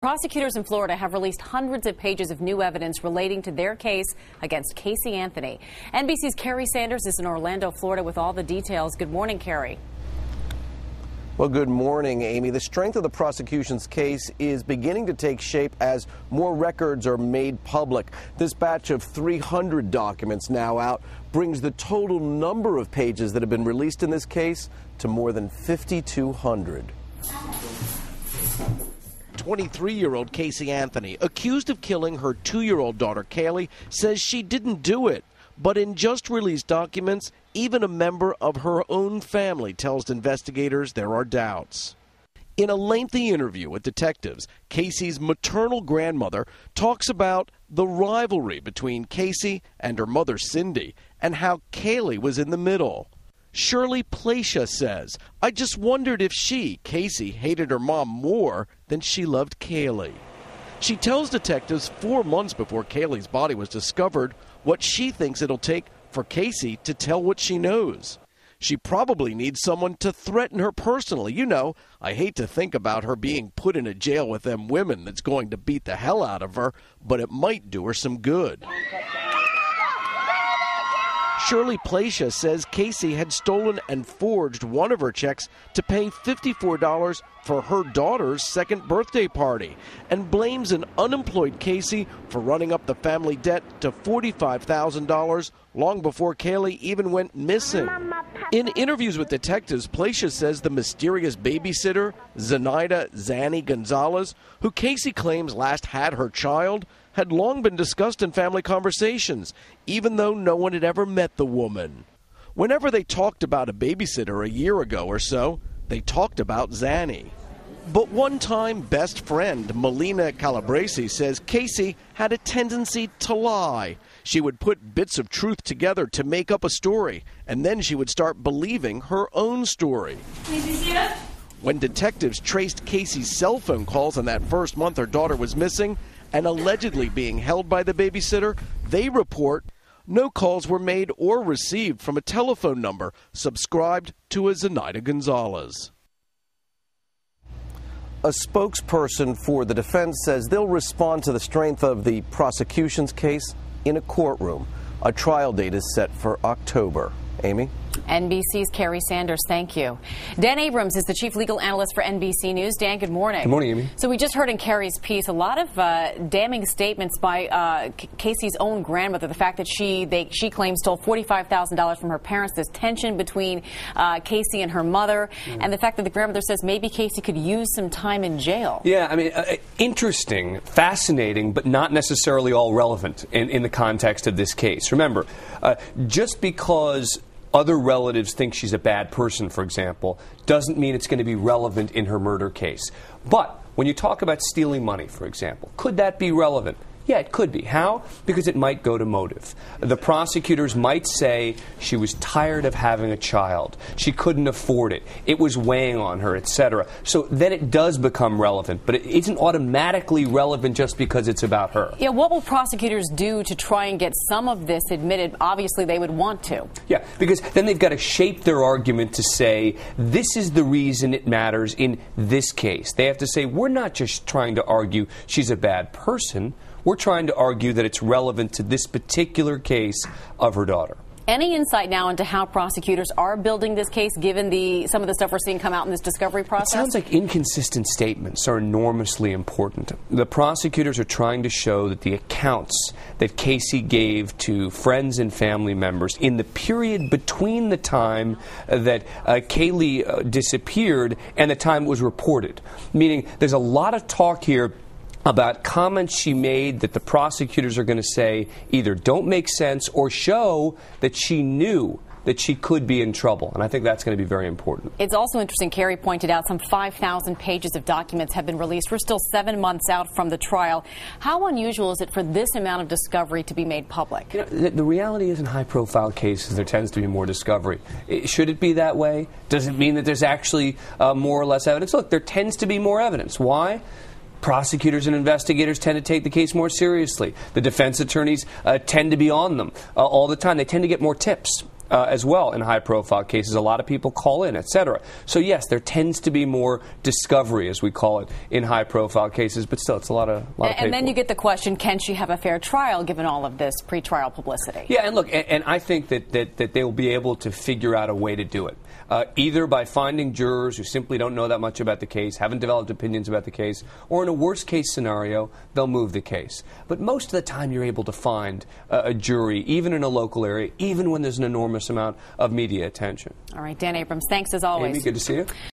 Prosecutors in Florida have released hundreds of pages of new evidence relating to their case against Casey Anthony. NBC's Kerry Sanders is in Orlando, Florida with all the details. Good morning, Kerry. Well, good morning, Amy. The strength of the prosecution's case is beginning to take shape as more records are made public. This batch of 300 documents now out brings the total number of pages that have been released in this case to more than 5,200. 23-year-old Casey Anthony, accused of killing her 2-year-old daughter Kaylee, says she didn't do it. But in just released documents, even a member of her own family tells investigators there are doubts. In a lengthy interview with detectives, Casey's maternal grandmother talks about the rivalry between Casey and her mother Cindy and how Kaylee was in the middle. Shirley Placia says, "I just wondered if she, Casey, hated her mom more than she loved Kaylee." She tells detectives 4 months before Kaylee's body was discovered what she thinks it'll take for Casey to tell what she knows. She probably needs someone to threaten her personally. You know, I hate to think about her being put in a jail with them women that's going to beat the hell out of her, but it might do her some good. Shirley Placia says Casey had stolen and forged one of her checks to pay $54 for her daughter's second birthday party and blames an unemployed Casey for running up the family debt to $45,000 long before Kaylee even went missing. In interviews with detectives, Placia says the mysterious babysitter, Zenaida Zanny Gonzalez, who Casey claims last had her child, had long been discussed in family conversations, even though no one had ever met the woman. Whenever they talked about a babysitter a year ago or so, they talked about Zanny. But one-time best friend Melina Calabresi says Casey had a tendency to lie. She would put bits of truth together to make up a story, and then she would start believing her own story. When detectives traced Casey's cell phone calls in that first month her daughter was missing and allegedly being held by the babysitter, they report no calls were made or received from a telephone number subscribed to a Zenaida Gonzalez. A spokesperson for the defense says they'll respond to the strength of the prosecution's case in a courtroom. A trial date is set for October. Amy? NBC's Kerry Sanders, thank you. Dan Abrams is the chief legal analyst for NBC News. Dan, good morning. Good morning, Amy. So we just heard in Kerry's piece a lot of damning statements by Casey's own grandmother. The fact that she claims stole $45,000 from her parents. There's tension between Casey and her mother, and the fact that the grandmother says maybe Casey could use some time in jail. Yeah, I mean, interesting, fascinating, but not necessarily all relevant in the context of this case. Remember, just because other relatives think she's a bad person, for example, doesn't mean it's going to be relevant in her murder case. But when you talk about stealing money, for example, could that be relevant? Yeah, it could be. How? Because it might go to motive. The prosecutors might say she was tired of having a child. She couldn't afford it. It was weighing on her, etc. So then it does become relevant, but it isn't automatically relevant just because it's about her. Yeah, what will prosecutors do to try and get some of this admitted? Obviously, they would want to. Yeah, because then they've got to shape their argument to say, this is the reason it matters in this case. They have to say, we're not just trying to argue she's a bad person. We're trying to argue that it's relevant to this particular case of her daughter. Any insight now into how prosecutors are building this case, given some of the stuff we're seeing come out in this discovery process? It sounds like inconsistent statements are enormously important. The prosecutors are trying to show that the accounts that Casey gave to friends and family members in the period between the time that Kaylee disappeared and the time it was reported, meaning there's a lot of talk here about comments she made that the prosecutors are going to say either don't make sense or show that she knew that she could be in trouble. And I think that's going to be very important. It's also interesting, Kerry pointed out, some 5,000 pages of documents have been released. We're still 7 months out from the trial. How unusual is it for this amount of discovery to be made public? You know, the reality is in high-profile cases, there tends to be more discovery. Should it be that way? Does it mean that there's actually more or less evidence? Look, there tends to be more evidence. Why? Prosecutors and investigators tend to take the case more seriously. The defense attorneys tend to be on them all the time. They tend to get more tips. as well in high-profile cases. A lot of people call in, etc. So yes, there tends to be more discovery, as we call it, in high-profile cases. But still, it's a lot of And then you get the question: can she have a fair trial given all of this pre-trial publicity? Yeah, and look, and I think that they will be able to figure out a way to do it, either by finding jurors who simply don't know that much about the case, haven't developed opinions about the case, or in a worst-case scenario, they'll move the case. But most of the time, you're able to find a jury, even in a local area, even when there's an enormous amount of media attention. All right, Dan Abrams, thanks as always. Amy, good to see you.